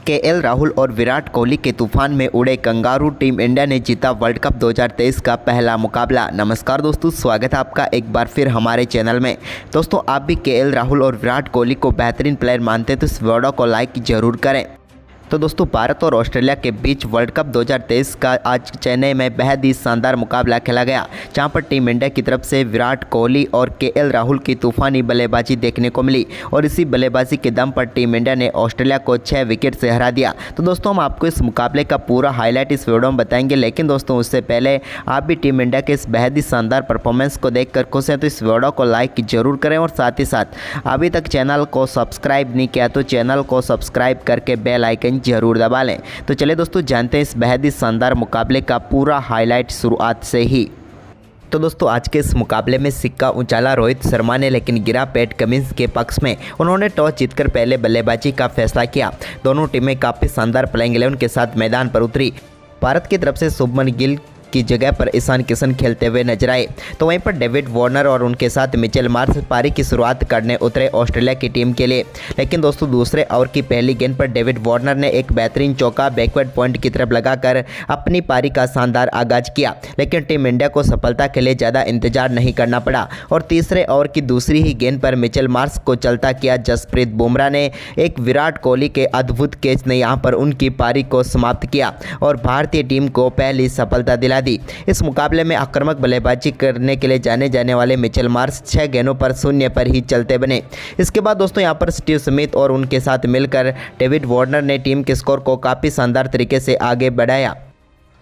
KL Rahul और विराट कोहली के तूफान में उड़े कंगारू, टीम इंडिया ने जीता वर्ल्ड कप 2023 का पहला मुकाबला। नमस्कार दोस्तों, स्वागत है आपका एक बार फिर हमारे चैनल में। दोस्तों, आप भी केएल राहुल और विराट कोहली को बेहतरीन प्लेयर मानते हैं तो इस वीडियो को लाइक जरूर करें। तो दोस्तों, भारत और ऑस्ट्रेलिया के बीच वर्ल्ड कप 2023 का आज चेन्नई में बेहद ही शानदार मुकाबला खेला गया, जहां पर टीम इंडिया की तरफ से विराट कोहली और केएल राहुल की तूफानी बल्लेबाजी देखने को मिली और इसी बल्लेबाजी के दम पर टीम इंडिया ने ऑस्ट्रेलिया को 6 विकेट से हरा दिया। तो दोस्तों, हम आपको इस मुकाबले का पूरा हाईलाइट इस वीडियो में बताएंगे, लेकिन दोस्तों उससे पहले आप भी टीम इंडिया के इस बेहद ही शानदार परफॉर्मेंस को देखकर खुश हैं तो इस वीडियो को लाइक जरूर करें और साथ ही साथ अभी तक चैनल को सब्सक्राइब नहीं किया तो चैनल को सब्सक्राइब करके बेल आइकन जरूर दबा लें। तो चलिए दोस्तों, जानते हैं इस बेहद ही शानदार मुकाबले का पूरा हाईलाइट शुरुआत से ही। तो दोस्तों, आज के इस मुकाबले में सिक्का उछाला रोहित शर्मा ने, लेकिन गिरा पैट कमिंस के पक्ष में। उन्होंने टॉस जीतकर पहले बल्लेबाजी का फैसला किया। दोनों टीमें काफ़ी शानदार प्लेइंग 11 के साथ मैदान पर उतरी। भारत की तरफ से शुभमन गिल की जगह पर ईशान किशन खेलते हुए नजर आए, तो वहीं पर डेविड वार्नर और उनके साथ मिचेल मार्श पारी की शुरुआत करने उतरे ऑस्ट्रेलिया की टीम के लिए। लेकिन दोस्तों, दूसरे ओवर की पहली गेंद पर डेविड वार्नर ने एक बेहतरीन चौका बैकवर्ड पॉइंट की तरफ लगाकर अपनी पारी का शानदार आगाज किया, लेकिन टीम इंडिया को सफलता के लिए ज़्यादा इंतजार नहीं करना पड़ा और तीसरे ओवर की दूसरी ही गेंद पर मिचेल मार्श को चलता किया जसप्रीत बुमराह ने एक विराट कोहली के अद्भुत कैच ने यहां पर उनकी पारी को समाप्त किया और भारतीय टीम को पहली सफलता दिला दी। इस मुकाबले में आक्रामक बल्लेबाजी करने के लिए जाने वाले मिचेल मार्श 6 गेंदों पर 0 पर ही चलते बने। इसके बाद दोस्तों यहां पर स्टीव स्मिथ और उनके साथ मिलकर डेविड वार्नर ने टीम के स्कोर को काफ़ी शानदार तरीके से आगे बढ़ाया,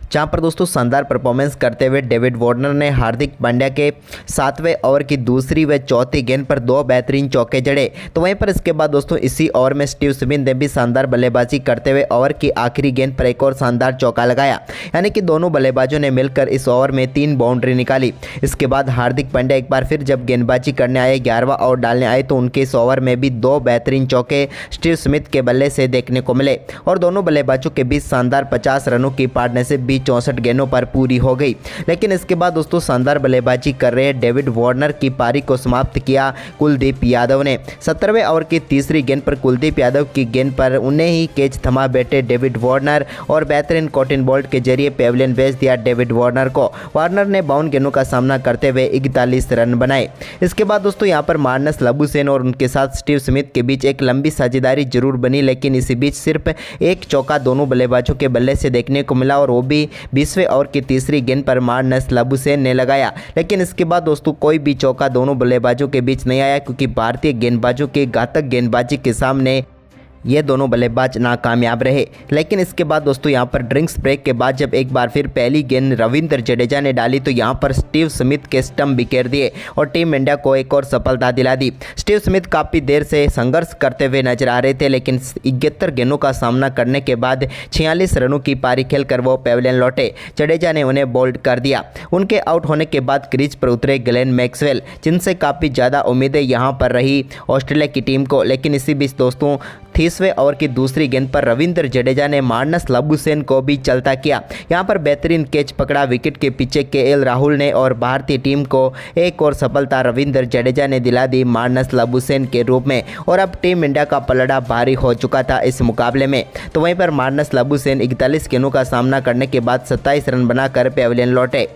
जहां पर दोस्तों शानदार परफॉर्मेंस करते हुए डेविड वार्नर ने हार्दिक पांड्या के 7वें ओवर की दूसरी व चौथी गेंद पर 2 बेहतरीन चौके जड़े। तो वहीं पर इसके बाद दोस्तों इसी ओवर में स्टीव स्मिथ ने भी शानदार बल्लेबाजी करते हुए ओवर की आखिरी गेंद पर एक और शानदार चौका लगाया, यानी कि दोनों बल्लेबाजों ने मिलकर इस ओवर में 3 बाउंड्री निकाली। इसके बाद हार्दिक पांड्या एक बार फिर जब गेंदबाजी करने आए, 11वां ओवर डालने आए, तो उनके इस ओवर में भी 2 बेहतरीन चौके स्टीव स्मिथ के बल्ले से देखने को मिले और दोनों बल्लेबाजों के बीच शानदार 50 रनों की पार्टनरशिप 64 गेंदों पर पूरी हो गई। लेकिन इसके बाद दोस्तों शानदार बल्लेबाजी कर रहे डेविड वार्नर की पारी को समाप्त किया कुलदीप यादव ने। 17वें ओवर की तीसरी गेंद पर कुलदीप यादव की गेंद पर उन्हें ही कैच थमा बैठे डेविड वार्नर और बेहतरीन कॉटन बॉल्ट के जरिए पेविलियन भेज दिया डेविड वार्नर को। वार्नर ने 52 गेंदों का सामना करते हुए 41 रन बनाए। इसके बाद दोस्तों यहां पर मार्नस लबुशेन और उनके साथ स्टीव स्मिथ के बीच एक लंबी साझेदारी जरूर बनी, लेकिन इसी बीच सिर्फ एक चौका दोनों बल्लेबाजों के बल्ले से देखने को मिला और वो भी 20वें ओवर की तीसरी गेंद पर मार्नस लबुशेन ने लगाया। लेकिन इसके बाद दोस्तों कोई भी चौका दोनों बल्लेबाजों के बीच नहीं आया, क्योंकि भारतीय गेंदबाजों की घातक गेंदबाजी के सामने ये दोनों बल्लेबाज नाकामयाब रहे। लेकिन इसके बाद दोस्तों यहाँ पर ड्रिंक्स ब्रेक के बाद जब एक बार फिर पहली गेंद रविंद्र जडेजा ने डाली, तो यहाँ पर स्टीव स्मिथ के स्टंप बिखेर दिए और टीम इंडिया को एक और सफलता दिला दी। स्टीव स्मिथ काफ़ी देर से संघर्ष करते हुए नजर आ रहे थे, लेकिन 71 गेंदों का सामना करने के बाद 46 रनों की पारी खेलकर वो पेविलियन लौटे। जडेजा ने उन्हें बोल्ड कर दिया। उनके आउट होने के बाद क्रीज पर उतरे ग्लेन मैक्सवेल, जिनसे काफ़ी ज़्यादा उम्मीदें यहाँ पर रही ऑस्ट्रेलिया की टीम को। लेकिन इसी बीच दोस्तों 30वें ओवर की दूसरी गेंद पर रविंद्र जडेजा ने मार्नस लबुशेन को भी चलता किया। यहां पर बेहतरीन कैच पकड़ा विकेट के पीछे केएल राहुल ने और भारतीय टीम को एक और सफलता रविंद्र जडेजा ने दिला दी मार्नस लबुशेन के रूप में और अब टीम इंडिया का पलड़ा भारी हो चुका था इस मुकाबले में। तो वहीं पर मार्नस लबुशेन 41 गेंदों का सामना करने के बाद 27 रन बनाकर पेविलियन लौटे।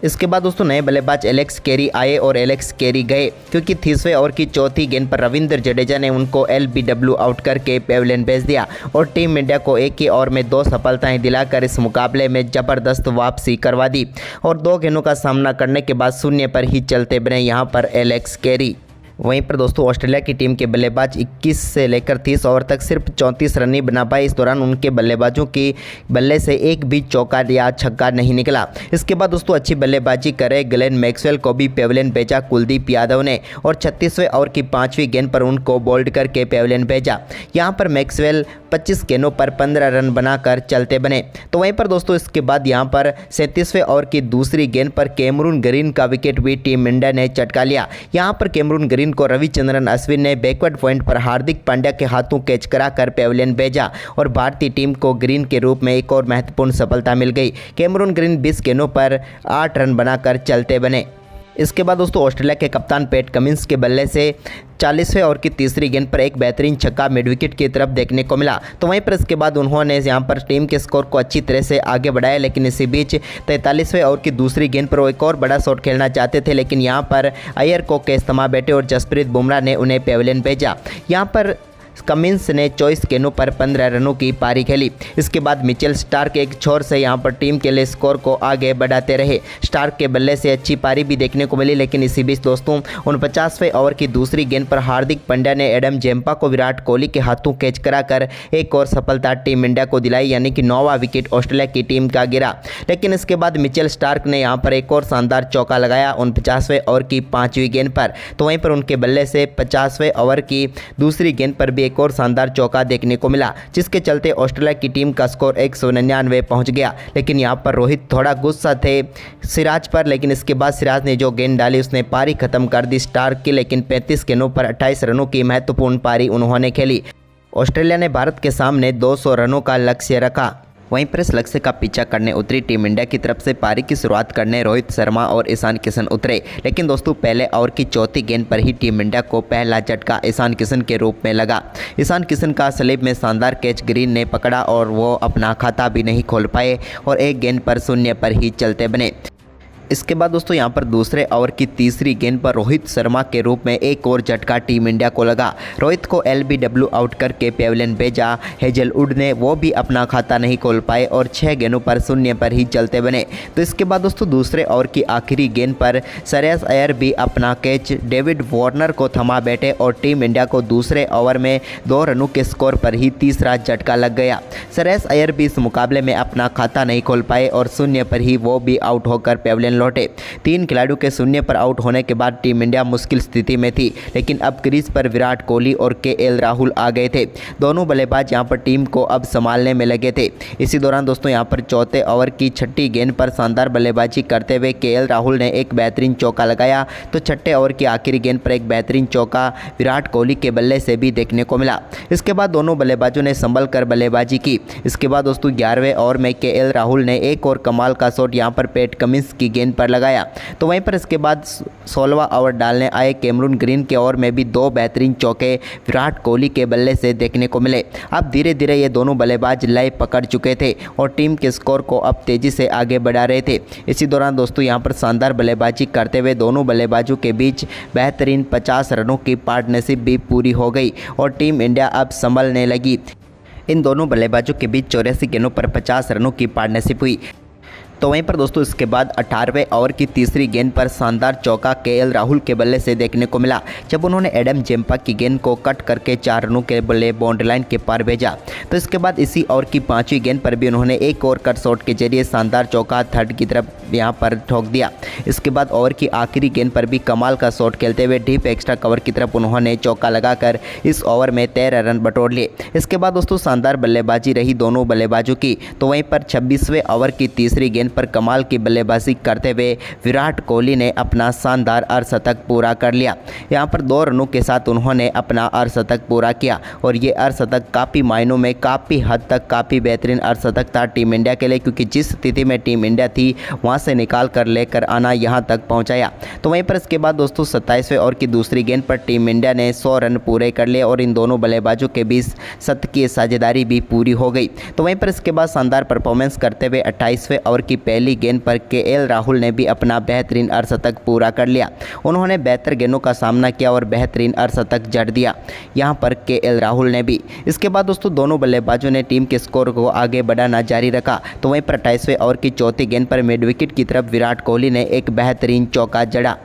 इसके बाद दोस्तों नए बल्लेबाज एलेक्स कैरी आए और एलेक्स कैरी गए, क्योंकि 30वें ओवर की चौथी गेंद पर रविंद्र जडेजा ने उनको एलबीडब्ल्यू आउट करके पेविलियन भेज दिया और टीम इंडिया को एक ही ओवर में 2 सफलताएं दिलाकर इस मुकाबले में जबरदस्त वापसी करवा दी और 2 गेंदों का सामना करने के बाद 0 पर ही चलते बने यहाँ पर एलेक्स कैरी। वहीं पर दोस्तों ऑस्ट्रेलिया की टीम के बल्लेबाज 21 से लेकर 30 ओवर तक सिर्फ 34 रन ही बना पाए। इस दौरान उनके बल्लेबाजों की बल्ले से एक भी चौका या छक्का नहीं निकला। इसके बाद दोस्तों अच्छी बल्लेबाजी करे ग्लेन मैक्सवेल को भी पेविलियन भेजा कुलदीप यादव ने और 36वें ओवर की 5वीं गेंद पर उनको बोल्ड करके पेविलियन भेजा। यहाँ पर मैक्सवेल 25 गेंदों पर 15 रन बनाकर चलते बने। तो वहीं पर दोस्तों इसके बाद यहाँ पर 37वें ओवर की दूसरी गेंद पर कैमरून ग्रीन का विकेट भी टीम इंडिया ने चटका लिया। यहाँ पर कैमरून ग्रीन को रविचंद्रन अश्विन ने बैकवर्ड पॉइंट पर हार्दिक पांड्या के हाथों कैच कराकर पेविलियन भेजा और भारतीय टीम को ग्रीन के रूप में एक और महत्वपूर्ण सफलता मिल गई। कैमरून ग्रीन 20 गेंदों पर 8 रन बनाकर चलते बने। इसके बाद दोस्तों ऑस्ट्रेलिया के कप्तान पैट कमिंस के बल्ले से 40वें ओवर की तीसरी गेंद पर एक बेहतरीन छक्का मिड विकेट की तरफ देखने को मिला। तो वहीं पर इसके बाद उन्होंने यहां पर टीम के स्कोर को अच्छी तरह से आगे बढ़ाया, लेकिन इसी बीच 43वें ओवर की दूसरी गेंद पर वो एक और बड़ा शॉट खेलना चाहते थे, लेकिन यहां पर अय्यर को के इस्तेमाल बैठे और जसप्रीत बुमराह ने उन्हें पेविलियन भेजा। यहां पर कमिंस ने 24 गेंदों पर 15 रनों की पारी खेली। इसके बाद मिचेल स्टार्क एक छोर से यहां पर टीम के लिए स्कोर को आगे बढ़ाते रहे। स्टार्क के बल्ले से अच्छी पारी भी देखने को मिली, लेकिन इसी बीच दोस्तों 49वें ओवर की दूसरी गेंद पर हार्दिक पांड्या ने एडम जेम्पा को विराट कोहली के हाथों कैच कराकर एक और सफलता टीम इंडिया को दिलाई, यानी कि 9वां विकेट ऑस्ट्रेलिया की टीम का गिरा। लेकिन इसके बाद मिचेल स्टार्क ने यहां पर एक और शानदार चौका लगाया 49वें ओवर की 5वीं गेंद पर। तो वहीं पर उनके बल्ले से 50वें ओवर की दूसरी गेंद पर भी एक और शानदार चौका देखने को मिला, जिसके चलते ऑस्ट्रेलिया की टीम का स्कोर 199 पहुंच गया। लेकिन यहां पर रोहित थोड़ा गुस्सा थे सिराज पर, लेकिन इसके बाद सिराज ने जो गेंद डाली उसने पारी खत्म कर दी स्टार्क की। लेकिन 35 गेंदों पर 28 रनों की महत्वपूर्ण पारी उन्होंने खेली। ऑस्ट्रेलिया ने भारत के सामने 200 रनों का लक्ष्य रखा। वहीं पर इस लक्ष्य का पीछा करने उतरी टीम इंडिया की तरफ से पारी की शुरुआत करने रोहित शर्मा और ईशान किशन उतरे, लेकिन दोस्तों पहले ओवर की चौथी गेंद पर ही टीम इंडिया को पहला झटका ईशान किशन के रूप में लगा। ईशान किशन का स्लिप में शानदार कैच ग्रीन ने पकड़ा और वो अपना खाता भी नहीं खोल पाए और एक गेंद पर शून्य पर ही चलते बने। इसके बाद दोस्तों यहां पर दूसरे ओवर की तीसरी गेंद पर रोहित शर्मा के रूप में एक और झटका टीम इंडिया को लगा। रोहित को LBW आउट करके पेविलियन भेजा। हेजलवुड ने वो भी अपना खाता नहीं खोल पाए और 6 गेंदों पर शून्य पर ही चलते बने। तो इसके बाद दोस्तों दूसरे ओवर की आखिरी गेंद पर श्रेयस अय्यर भी अपना कैच डेविड वार्नर को थमा बैठे और टीम इंडिया को दूसरे ओवर में 2 रनों के स्कोर पर ही तीसरा झटका लग गया। श्रेयस अय्यर भी इस मुकाबले में अपना खाता नहीं खोल पाए और शून्य पर ही वो भी आउट होकर पेविलियन लौटे। 3 खिलाड़ियों के शून्य पर आउट होने के बाद टीम इंडिया मुश्किल स्थिति में थी, लेकिन अब क्रीज पर विराट कोहली और KL राहुल आ गए थे। दोनों बल्लेबाज यहां पर टीम को अब संभालने में लगे थे। इसी दौरान दोस्तों यहां पर चौथे ओवर की छठी गेंद पर शानदार बल्लेबाजी करते हुए KL राहुल ने एक बेहतरीन चौका लगाया, तो छठे ओवर की आखिरी गेंद पर एक बेहतरीन चौका विराट कोहली के बल्ले से भी देखने को मिला। इसके बाद दोनों बल्लेबाजों ने संभल कर बल्लेबाजी की। इसके बाद दोस्तों 11वें ओवर में KL राहुल ने एक और कमाल का शॉट यहां पर पैट कमिंस की गेंद पर लगाया। तो वहीं पर इसके बाद 16वां ओवर डालने आए कैमरून ग्रीन के ओवर में भी 2 बेहतरीन चौके विराट कोहली के बल्ले से देखने को मिले। अब धीरे धीरे ये दोनों बल्लेबाज लय पकड़ चुके थे और टीम के स्कोर को अब तेजी से आगे बढ़ा रहे थे। इसी दौरान दोस्तों यहां पर शानदार बल्लेबाजी करते हुए दोनों बल्लेबाजों के बीच बेहतरीन 50 रनों की पार्टनरशिप भी पूरी हो गई और टीम इंडिया अब संभलने लगी। इन दोनों बल्लेबाजों के बीच 84 गेंदों पर 50 रनों की पार्टनरशिप हुई। तो वहीं पर दोस्तों इसके बाद 18वें ओवर की तीसरी गेंद पर शानदार चौका KL राहुल के बल्ले से देखने को मिला, जब उन्होंने एडम जेम्पा की गेंद को कट करके 4 रनों के बल्ले बाउंड्री लाइन के पार भेजा। तो इसके बाद इसी ओवर की 5वीं गेंद पर भी उन्होंने एक और कट शॉट के जरिए शानदार चौका थर्ड की तरफ यहां पर ठोक दिया। इसके बाद ओवर की आखिरी गेंद पर भी कमाल का शॉट खेलते हुए डीप एक्स्ट्रा कवर की तरफ उन्होंने चौका लगाकर इस ओवर में 13 रन बटोर लिए। इसके बाद दोस्तों शानदार बल्लेबाजी रही दोनों बल्लेबाजों की। तो वहीं पर 26वें ओवर की तीसरी गेंद पर कमाल की बल्लेबाजी करते हुए विराट कोहली ने अपना शानदार अर्धशतक पूरा कर लिया। यहां पर 2 रनों के साथ उन्होंने अपना अर्धशतक पूरा किया और ये अर्धशतक काफ़ी मायनों में काफ़ी हद तक काफ़ी बेहतरीन अर्धशतक था टीम इंडिया के लिए, क्योंकि जिस स्थिति में टीम इंडिया थी वहां से निकाल कर लेकर आना यहां तक पहुंचाया। तो वहीं पर इसके बाद दोस्तों 27वें ओवर की दूसरी गेंद पर टीम इंडिया ने 100 रन पूरे कर लिए और इन दोनों बल्लेबाजों के बीच शतकीय साझेदारी भी पूरी हो गई। तो वहीं पर इसके बाद शानदार परफॉर्मेंस करते हुए 28वें ओवर की पहली गेंद पर KL राहुल ने भी अपना बेहतरीन अर्धशतक पूरा कर लिया। उन्होंने बेहतर गेंदों का सामना किया और बेहतरीन अर्धशतक जड़ दिया यहां पर KL राहुल ने भी। इसके बाद दोस्तों दोनों बल्लेबाजों ने टीम के स्कोर को आगे बढ़ाना जारी रखा। तो वहीं पर 28वें ओवर की चौथी गेंद पर मिड विकेट की तरफ विराट कोहली ने एक बेहतरीन चौका जड़ा।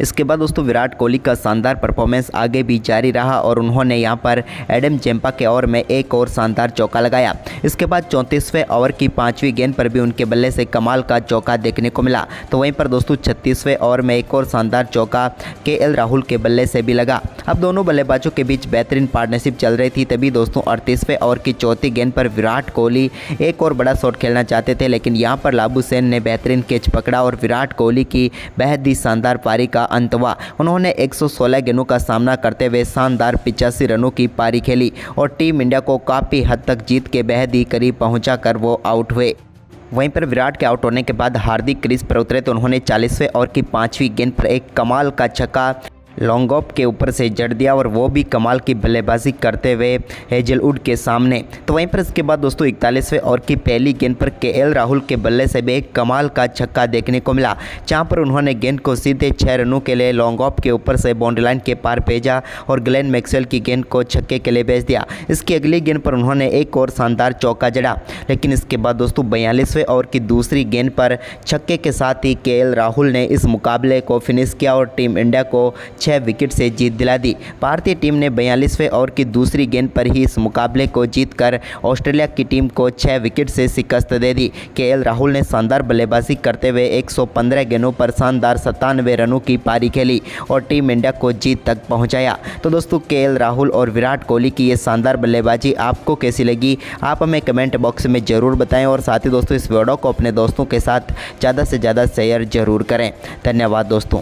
इसके बाद दोस्तों विराट कोहली का शानदार परफॉर्मेंस आगे भी जारी रहा और उन्होंने यहां पर एडम जेम्पा के ओवर में एक और शानदार चौका लगाया। इसके बाद 34वें ओवर की 5वीं गेंद पर भी उनके बल्ले से कमाल का चौका देखने को मिला। तो वहीं पर दोस्तों 36वें ओवर में एक और शानदार चौका KL राहुल के बल्ले से भी लगा। अब दोनों बल्लेबाजों के बीच बेहतरीन पार्टनरशिप चल रही थी। तभी दोस्तों 38वें ओवर की चौथी गेंद पर विराट कोहली एक और बड़ा शॉट खेलना चाहते थे, लेकिन यहाँ पर लाबुशेन ने बेहतरीन कैच पकड़ा और विराट कोहली की बेहद ही शानदार पारी का अंत हुआ। उन्होंने 116 गेंदों का सामना करते हुए शानदार 85 रनों की पारी खेली और टीम इंडिया को काफ़ी हद तक जीत के बेहद ही करीब पहुंचाकर वो आउट हुए। वहीं पर विराट के आउट होने के बाद हार्दिक क्रीज पर उतरे तो उन्होंने 40वें ओवर की 5वीं गेंद पर एक कमाल का छक्का लॉन्ग ऑफ के ऊपर से जड़ दिया और वो भी कमाल की बल्लेबाजी करते हुए हेजलवुड के सामने। तो वहीं पर इसके बाद दोस्तों 41वें ओवर की पहली गेंद पर केएल राहुल के बल्ले से भी एक कमाल का छक्का देखने को मिला, जहां पर उन्होंने गेंद को सीधे 6 रनों के लिए लॉन्ग ऑफ के ऊपर से बाउंड्री लाइन के पार भेजा और ग्लेन मैक्सवेल की गेंद को छक्के के लिए भेज दिया। इसकी अगली गेंद पर उन्होंने एक और शानदार चौका जड़ा, लेकिन इसके बाद दोस्तों 42वें ओवर की दूसरी गेंद पर छक्के के साथ ही केएल राहुल ने इस मुकाबले को फिनिश किया और टीम इंडिया को 6 विकेट से जीत दिला दी। भारतीय टीम ने 42वें ओवर की दूसरी गेंद पर ही इस मुकाबले को जीतकर ऑस्ट्रेलिया की टीम को 6 विकेट से शिकस्त दे दी। केएल राहुल ने शानदार बल्लेबाजी करते हुए 115 गेंदों पर शानदार 97 रनों की पारी खेली और टीम इंडिया को जीत तक पहुंचाया। तो दोस्तों केएल राहुल और विराट कोहली की ये शानदार बल्लेबाजी आपको कैसी लगी, आप हमें कमेंट बॉक्स में ज़रूर बताएं और साथ ही दोस्तों इस वीडियो को अपने दोस्तों के साथ ज़्यादा से ज़्यादा शेयर ज़रूर करें। धन्यवाद दोस्तों।